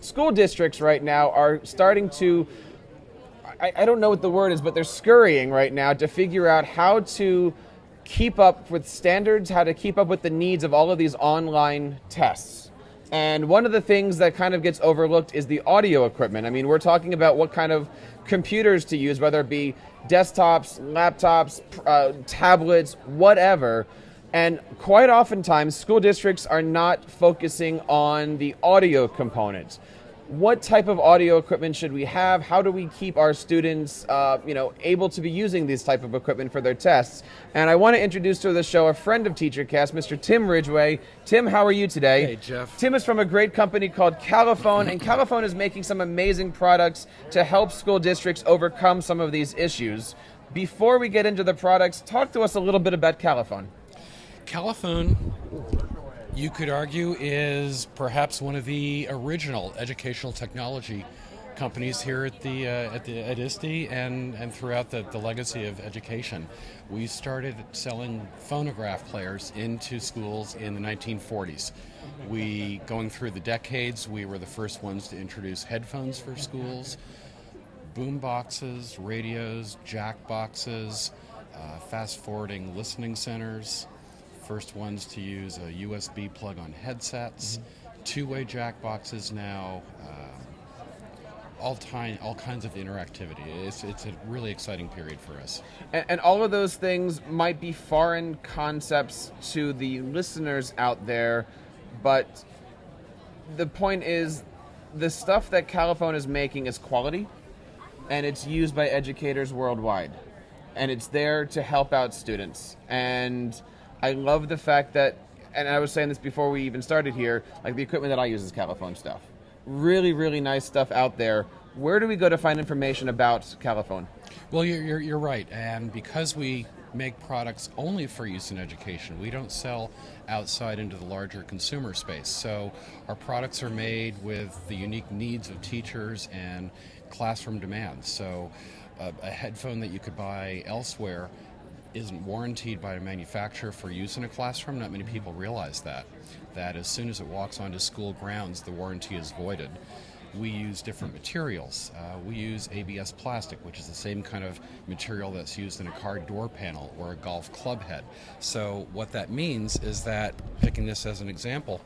school districts right now are starting to, I don't know what the word is, but they're scurrying right now to figure out how to keep up with standards, how to keep up with the needs of all of these online tests. And one of the things that kind of gets overlooked is the audio equipment. I mean, we're talking about what kind of computers to use, whether it be desktops, laptops, tablets, whatever. And quite oftentimes, school districts are not focusing on the audio components. What type of audio equipment should we have? How do we keep our students, able to be using this type of equipment for their tests? And I want to introduce to the show a friend of TeacherCast, Mr. Tim Ridgway. Tim, how are you today? Hey, Jeff. Tim is from a great company called Califone, and Califone is making some amazing products to help school districts overcome some of these issues. Before we get into the products, talk to us a little bit about Califone. Califone, you could argue, is perhaps one of the original educational technology companies here at ISTE and throughout the legacy of education. We started selling phonograph players into schools in the 1940s. Going through the decades, we were the first ones to introduce headphones for schools, boom boxes, radios, jack boxes, fast-forwarding listening centers. First ones to use a USB plug-on headsets, two-way jack boxes now, all kinds of interactivity. It's a really exciting period for us. And all of those things might be foreign concepts to the listeners out there, but the point is the stuff that Califone is making is quality, and it's used by educators worldwide, and it's there to help out students. And I love the fact that, and I was saying this before we even started here, like the equipment that I use is Califone stuff. Really, really nice stuff out there. Where do we go to find information about Califone? Well, you're right, and because we make products only for use in education, we don't sell outside into the larger consumer space. So our products are made with the unique needs of teachers and classroom demands. So a headphone that you could buy elsewhere isn't warranted by a manufacturer for use in a classroom. Not many people realize that as soon as it walks onto school grounds, the warranty is voided. We use different materials. We use ABS plastic, which is the same kind of material that's used in a car door panel or a golf club head. So what that means is that, picking this as an example,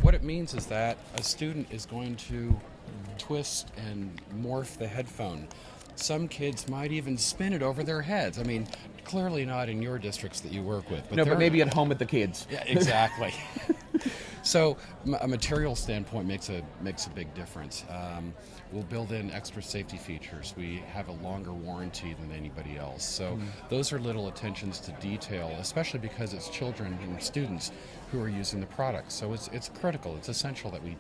what it means is that a student is going to twist and morph the headphone. Some kids might even spin it over their heads. I mean, clearly not in your districts that you work with. But maybe at home with the kids. Yeah, exactly. So a material standpoint makes a big difference. We'll build in extra safety features. We have a longer warranty than anybody else. So those are little attentions to detail, especially because it's children and students who are using the product. So it's critical. It's essential that we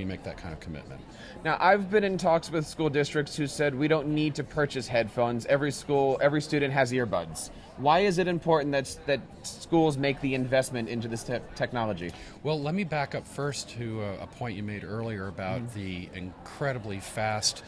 make that kind of commitment. Now, I've been in talks with school districts who said we don't need to purchase headphones. Every student has earbuds. Why is it important that schools make the investment into this technology? Well, let me back up first to a point you made earlier about the incredibly fast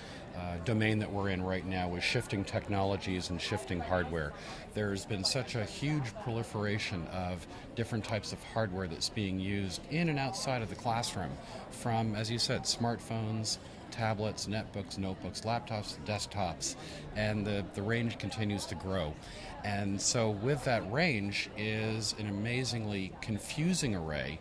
domain that we're in right now with shifting technologies and shifting hardware. There's been such a huge proliferation of different types of hardware that's being used in and outside of the classroom, from, as you said, smartphones, tablets, netbooks, notebooks, laptops, desktops, and the range continues to grow. And so with that range is an amazingly confusing array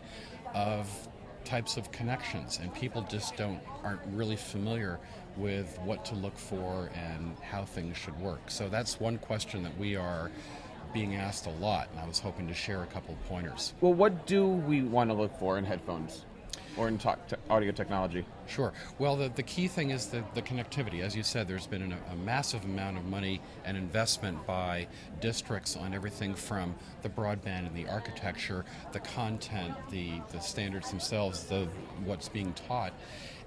of types of connections, and people just aren't really familiar with what to look for and how things should work. So that's one question that we are being asked a lot, and I was hoping to share a couple of pointers. Well, what do we want to look for in headphones or in audio technology? Sure. Well, the key thing is the connectivity. As you said, there's been a massive amount of money and investment by districts on everything from the broadband and the architecture, the content, the standards themselves, what's being taught.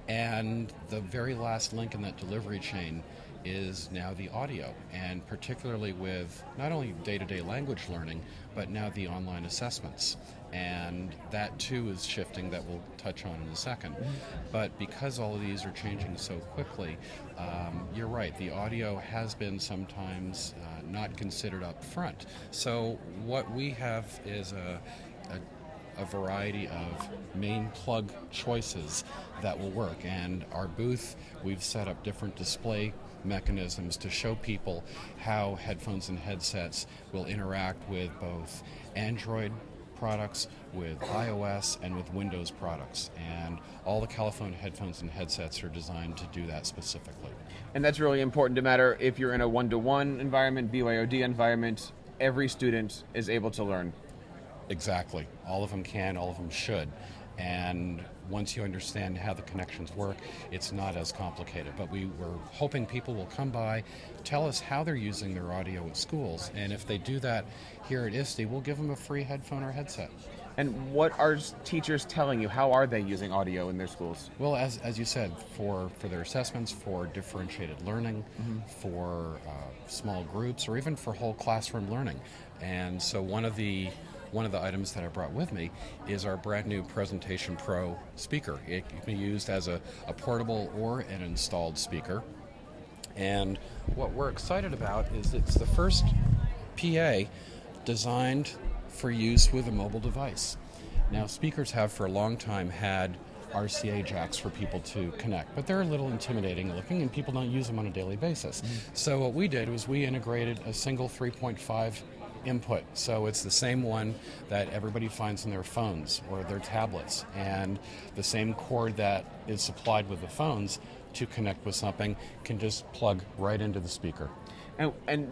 And the very last link in that delivery chain is now the audio, and particularly with not only day-to-day language learning, but now the online assessments. And that too is shifting, that we'll touch on in a second. But because all of these are changing so quickly, you're right, the audio has been sometimes not considered up front. So what we have is a a variety of main plug choices that will work. And our booth, we've set up different display mechanisms to show people how headphones and headsets will interact with both Android products, with iOS, and with Windows products. And all the Califone headphones and headsets are designed to do that specifically. And that's really important, no matter if you're in a one-to-one environment, BYOD environment, every student is able to learn. Exactly. All of them can, all of them should. And once you understand how the connections work, it's not as complicated. But we're hoping people will come by, tell us how they're using their audio at schools, and if they do that here at ISTE, we'll give them a free headphone or headset. And what are teachers telling you? How are they using audio in their schools? Well, as you said, for their assessments, for differentiated learning, for small groups, or even for whole classroom learning. And so one of the items that I brought with me is our brand new Presentation Pro speaker. It can be used as a portable or an installed speaker. And what we're excited about is it's the first PA designed for use with a mobile device. Now, speakers have for a long time had RCA jacks for people to connect, but they're a little intimidating looking and people don't use them on a daily basis. So what we did was we integrated a single 3.5 input. So it's the same one that everybody finds in their phones or their tablets, and the same cord that is supplied with the phones to connect with something can just plug right into the speaker. And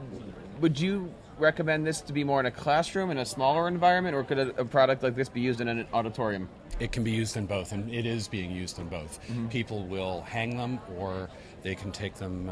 would you recommend this to be more in a classroom, in a smaller environment, or could a product like this be used in an auditorium? It can be used in both, and it is being used in both. People will hang them, or they can take them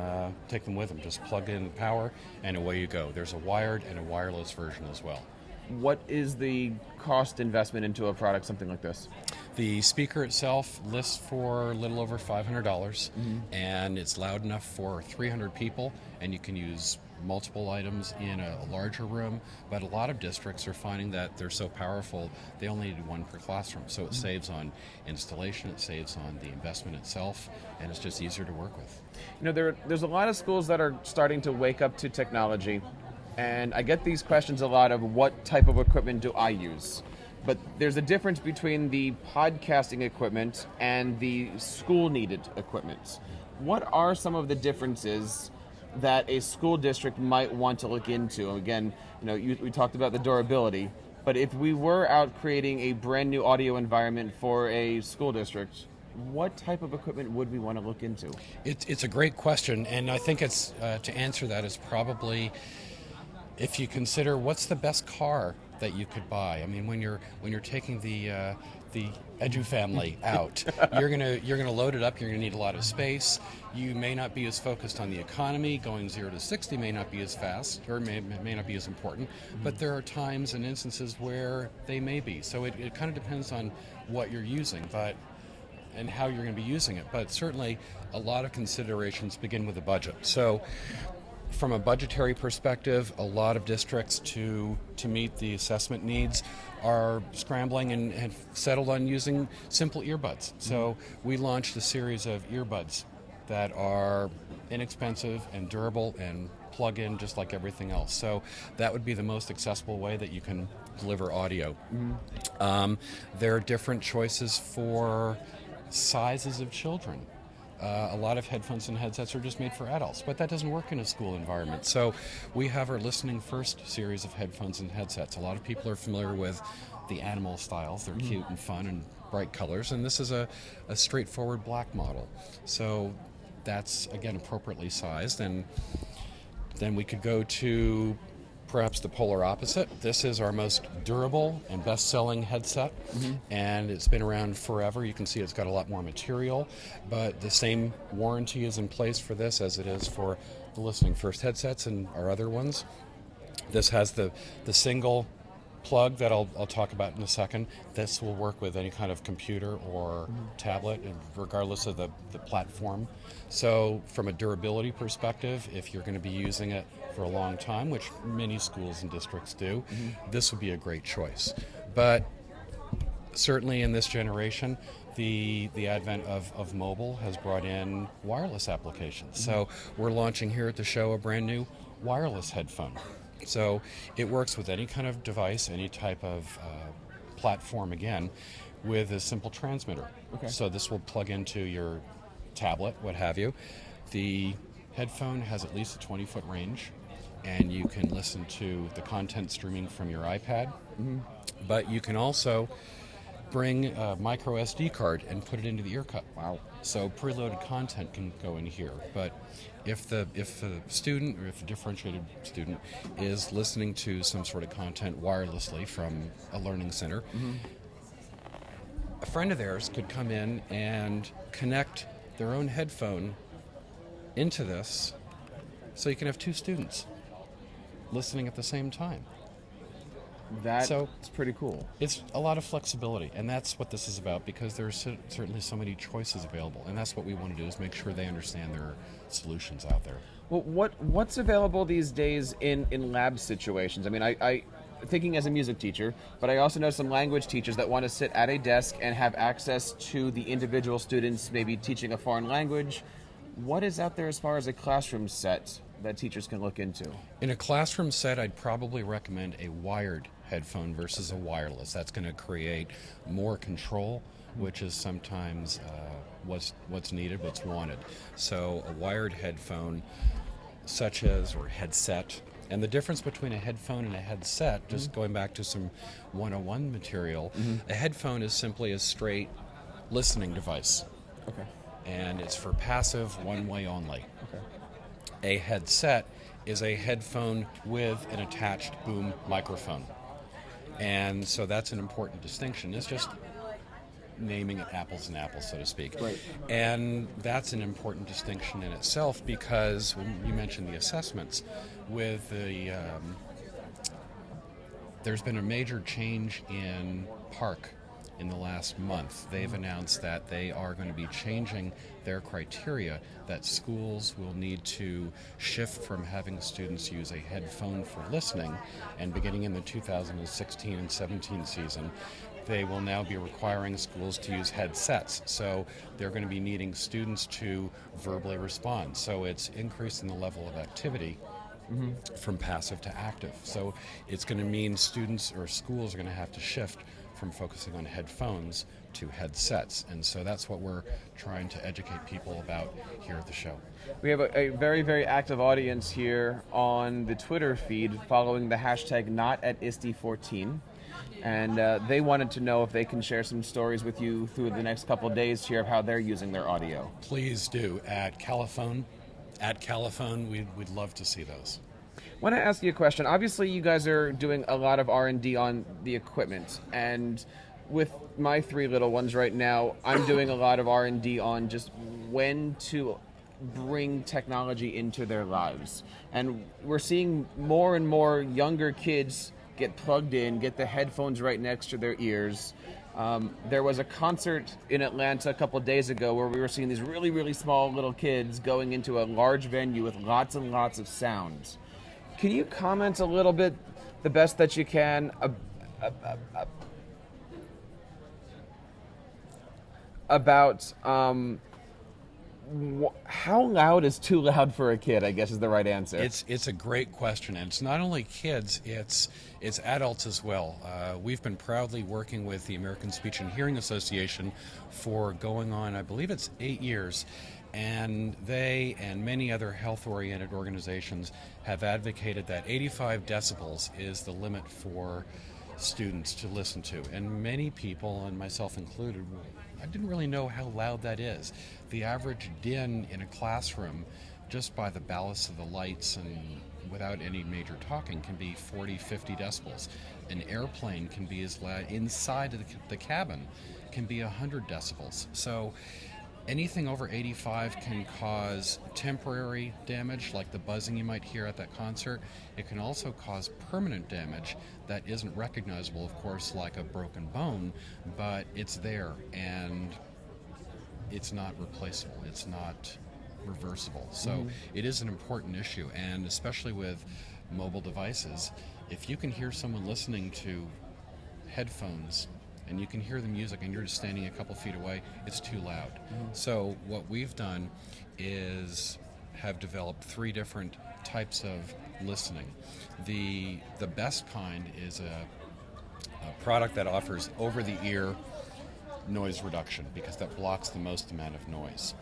with them. Just plug in the power, and away you go. There's a wired and a wireless version as well. What is the cost investment into a product something like this? The speaker itself lists for a little over $500, and it's loud enough for 300 people, and you can use multiple items in a larger room, but a lot of districts are finding that they're so powerful they only need one per classroom, so it saves on installation, it saves on the investment itself, and it's just easier to work with. You know, there's a lot of schools that are starting to wake up to technology, and I get these questions a lot of what type of equipment do I use? But there's a difference between the podcasting equipment and the school-needed equipment. What are some of the differences that a school district might want to look into? Again, you know, we talked about the durability, but if we were out creating a brand new audio environment for a school district, what type of equipment would we want to look into? It's a great question, and I think it's to answer that is probably if you consider what's the best car that you could buy. I mean, when you're taking the Edu family out, you're gonna load it up. You're gonna need a lot of space. You may not be as focused on the economy. Going 0 to 60 may not be as fast, or may not be as important. But there are times and instances where they may be. So it kind of depends on what you're using, and how you're going to be using it. But certainly, a lot of considerations begin with a budget. So, from a budgetary perspective, a lot of districts to meet the assessment needs are scrambling and have settled on using simple earbuds. So we launched a series of earbuds that are inexpensive and durable and plug in just like everything else. So that would be the most accessible way that you can deliver audio. There are different choices for sizes of children. A lot of headphones and headsets are just made for adults, but that doesn't work in a school environment. So we have our Listening First series of headphones and headsets. A lot of people are familiar with the animal styles. They're cute and fun and bright colors, and this is a straightforward black model. So that's, again, appropriately sized. And then we could go to perhaps the polar opposite. This is our most durable and best-selling headset, and it's been around forever. You can see it's got a lot more material, but the same warranty is in place for this as it is for the Listening First headsets and our other ones. This has the single plug that I'll talk about in a second. This will work with any kind of computer or tablet, regardless of the platform. So from a durability perspective, if you're going to be using it for a long time, which many schools and districts do, this would be a great choice. But certainly in this generation, the advent of mobile has brought in wireless applications. So we're launching here at the show a brand new wireless headphone. So it works with any kind of device, any type of platform again with a simple transmitter. Okay. So this will plug into your tablet, what have you. The headphone has at least a 20-foot range, and you can listen to the content streaming from your iPad. Mm-hmm. But you can also bring a micro SD card and put it into the ear cup. Wow. So preloaded content can go in here. But if the student, or if a differentiated student is listening to some sort of content wirelessly from a learning center, mm-hmm. a friend of theirs could come in and connect their own headphone into this, so you can have two students listening at the same time. That's pretty cool. It's a lot of flexibility, and that's what this is about, because there's certainly so many choices available, and that's what we want to do, is make sure they understand there are solutions out there. Well, what's available these days in lab situations? I mean, I thinking as a music teacher, but I also know some language teachers that want to sit at a desk and have access to the individual students, maybe teaching a foreign language. What is out there as far as a classroom set that teachers can look into? In a classroom set, I'd probably recommend a wired headphone versus a wireless. That's going to create more control, which is sometimes what's needed, what's wanted. So a wired headphone, such as, or headset, and the difference between a headphone and a headset, just mm-hmm. going back to some 101 material, mm-hmm. a headphone is simply a straight listening device. Okay. And it's for passive, one way only. Okay. A headset is a headphone with an attached boom microphone. And so that's an important distinction. It's just naming it apples and apples, so to speak. Right. And that's an important distinction in itself, because when you mentioned the assessments, with the there's been a major change in Park in the last month. They've announced that they are going to be changing their criteria, that schools will need to shift from having students use a headphone for listening, and beginning in the 2016 and 17 season, they will now be requiring schools to use headsets. So they're going to be needing students to verbally respond. So it's increasing the level of activity mm-hmm. from passive to active. So it's going to mean students or schools are going to have to shift from focusing on headphones to headsets. And so that's what we're trying to educate people about here at the show. We have a very, very active audience here on the Twitter feed following the hashtag #NotAtISTE14. And they wanted to know if they can share some stories with you through the next couple of days here of how they're using their audio. Please do. At Califone, we'd love to see those. I want to ask you a question. Obviously, you guys are doing a lot of R&D on the equipment, and with my three little ones right now, I'm doing a lot of R&D on just when to bring technology into their lives. And we're seeing more and more younger kids get plugged in, get the headphones right next to their ears. There was a concert in Atlanta a couple of days ago where we were seeing these really, really small little kids going into a large venue with lots and lots of sounds. Can you comment a little bit, the best that you can, about how loud is too loud for a kid, I guess is the right answer. It's a great question, and it's not only kids, it's adults as well. We've been proudly working with the American Speech and Hearing Association for going on, I believe it's 8 years, and they and many other health-oriented organizations have advocated that 85 decibels is the limit for students to listen to. And many people, and myself included, I didn't really know how loud that is. The average din in a classroom, just by the ballast of the lights and without any major talking, can be 40, 50 decibels. An airplane can be as loud inside of the cabin, can be 100 decibels. So anything over 85 can cause temporary damage, like the buzzing you might hear at that concert. It can also cause permanent damage that isn't recognizable, of course, like a broken bone, but it's there, and it's not replaceable. It's not reversible. So it is an important issue, and especially with mobile devices, if you can hear someone listening to headphones and you can hear the music and you're just standing a couple feet away, it's too loud. So what we've done is have developed 3 different types of listening. The best kind is a product that offers over-the-ear noise reduction because that blocks the most amount of noise.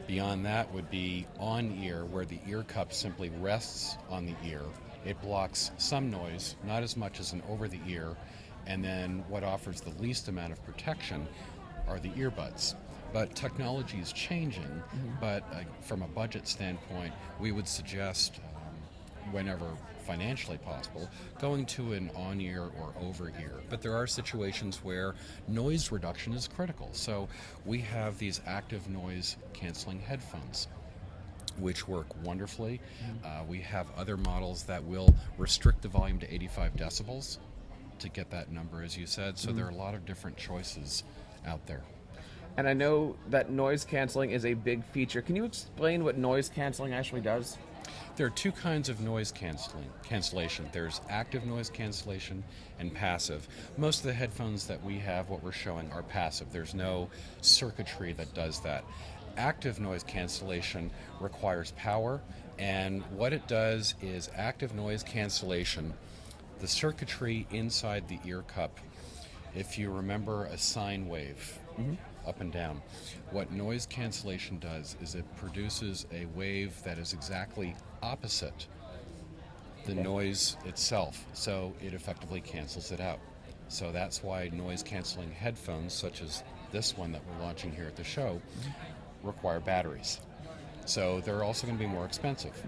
Beyond that would be on-ear, where the ear cup simply rests on the ear. It blocks some noise, not as much as an over-the-ear, and then what offers the least amount of protection are the earbuds. But technology is changing, but from a budget standpoint, we would suggest, whenever financially possible, going to an on-ear or over-ear. But there are situations where noise reduction is critical. So we have these active noise canceling headphones, which work wonderfully. We have other models that will restrict the volume to 85 decibels to get that number, as you said. So there are a lot of different choices out there. And I know that noise canceling is a big feature. Can you explain what noise canceling actually does? There are two kinds of noise cancellation. There's active noise cancellation and passive. Most of the headphones that we have, what we're showing, are passive. There's no circuitry that does that. Active noise cancellation requires power, and what it does is active noise cancellation, the circuitry inside the ear cup, if you remember a sine wave, up and down. What noise cancellation does is it produces a wave that is exactly opposite the noise itself, so it effectively cancels it out. So that's why noise canceling headphones, such as this one that we're launching here at the show, require batteries. So they're also going to be more expensive.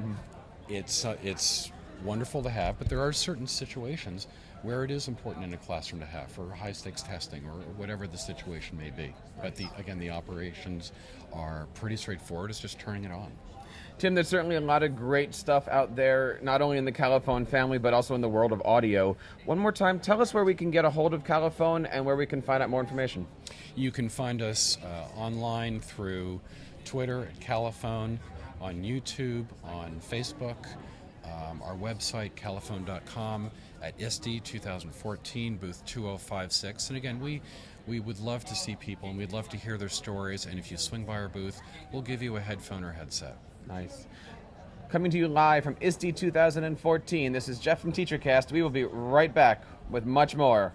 It's wonderful to have, but there are certain situations where it is important in a classroom to have for high-stakes testing or whatever the situation may be. But again, the operations are pretty straightforward. It's just turning it on. Tim, there's certainly a lot of great stuff out there, not only in the Califone family, but also in the world of audio. One more time, tell us where we can get a hold of Califone and where we can find out more information. You can find us online through Twitter at Califone, on YouTube, on Facebook, our website, califone.com, at ISTE 2014, booth 2056. And again, we would love to see people, and we'd love to hear their stories. And if you swing by our booth, we'll give you a headphone or headset. Nice. Coming to you live from ISTE 2014, this is Jeff from TeacherCast. We will be right back with much more.